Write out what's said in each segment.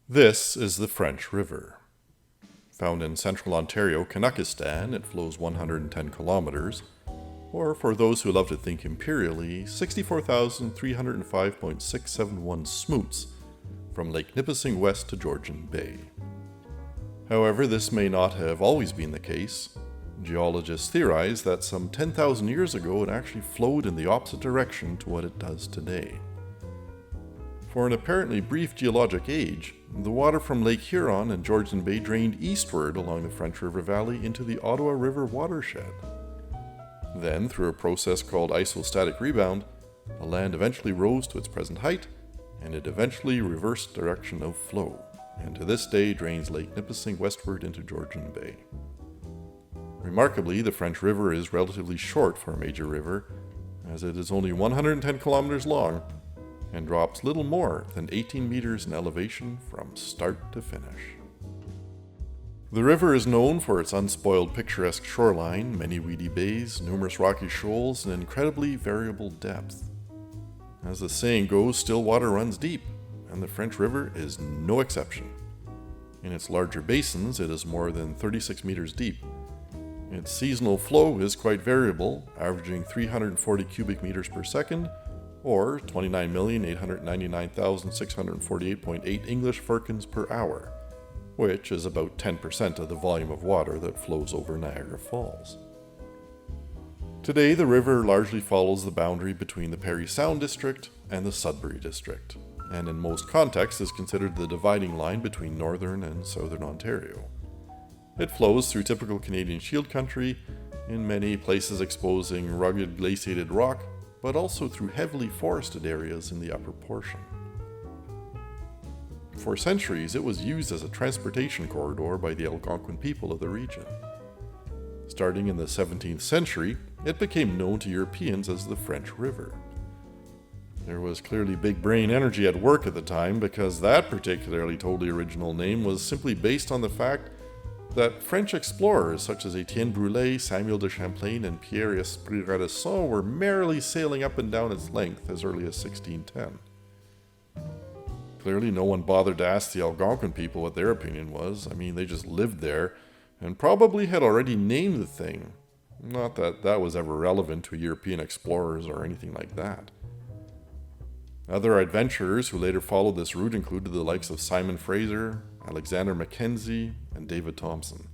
This is the French River. Found in central Ontario, Kazakhstan, it flows 110 kilometers, or for those who love to think imperially, 64,305.671 smoots from Lake Nipissing west to Georgian Bay. However, this may not have always been the case. Geologists theorize that some 10,000 years ago it actually flowed in the opposite direction to what it does today. For an apparently brief geologic age, the water from Lake Huron and Georgian Bay drained eastward along the French River Valley into the Ottawa River watershed. Then, through a process called isostatic rebound, the land eventually rose to its present height, and it eventually reversed direction of flow, and to this day drains Lake Nipissing westward into Georgian Bay. Remarkably, the French River is relatively short for a major river, as it is only 110 kilometers long, and drops little more than 18 meters in elevation from start to finish. The river is known for its unspoiled picturesque shoreline, many weedy bays, numerous rocky shoals, and incredibly variable depth. As the saying goes, still water runs deep, and the French River is no exception. In its larger basins, it is more than 36 meters deep. Its seasonal flow is quite variable, averaging 340 cubic meters per second, or 29,899,648.8 English firkins per hour, which is about 10% of the volume of water that flows over Niagara Falls. Today, the river largely follows the boundary between the Parry Sound District and the Sudbury District, and in most contexts is considered the dividing line between northern and southern Ontario. It flows through typical Canadian Shield country, in many places exposing rugged glaciated rock, but also through heavily forested areas in the upper portion. For centuries, it was used as a transportation corridor by the Algonquin people of the region. Starting in the 17th century, it became known to Europeans as the French River. There was clearly big brain energy at work at the time, because that particularly totally original name was simply based on the fact that French explorers such as Etienne Brulé, Samuel de Champlain, and Pierre Esprit-Radisson were merrily sailing up and down its length as early as 1610. Clearly no one bothered to ask the Algonquin people what their opinion was. I mean, they just lived there and probably had already named the thing. Not that that was ever relevant to European explorers or anything like that. Other adventurers who later followed this route included the likes of Simon Fraser, Alexander Mackenzie, and David Thompson.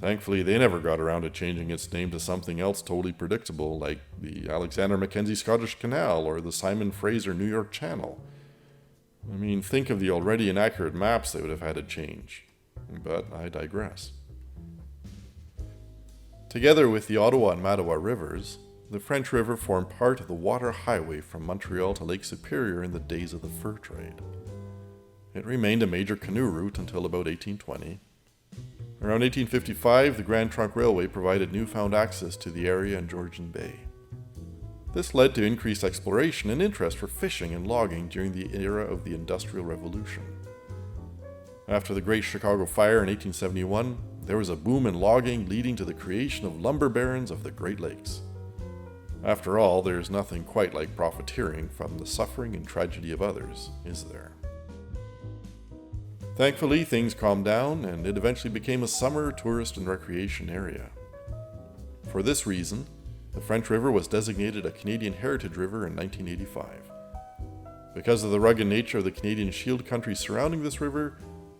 Thankfully, they never got around to changing its name to something else totally predictable, like the Alexander Mackenzie Scottish Canal or the Simon Fraser New York Channel. I mean, think of the already inaccurate maps they would have had to change. But I digress. Together with the Ottawa and Mattawa rivers, the French River formed part of the water highway from Montreal to Lake Superior in the days of the fur trade. It remained a major canoe route until about 1820. Around 1855, the Grand Trunk Railway provided newfound access to the area in Georgian Bay. This led to increased exploration and interest for fishing and logging during the era of the Industrial Revolution. After the Great Chicago Fire in 1871, there was a boom in logging leading to the creation of lumber barons of the Great Lakes. After all, there's nothing quite like profiteering from the suffering and tragedy of others, is there? Thankfully, things calmed down, and it eventually became a summer tourist and recreation area. For this reason, the French River was designated a Canadian Heritage River in 1985. Because of the rugged nature of the Canadian Shield country surrounding this river,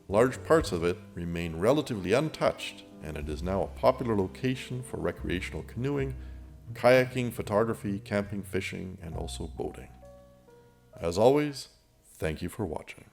large parts of it remain relatively untouched, and it is now a popular location for recreational canoeing, kayaking, photography, camping, fishing, and also boating. As always, thank you for watching.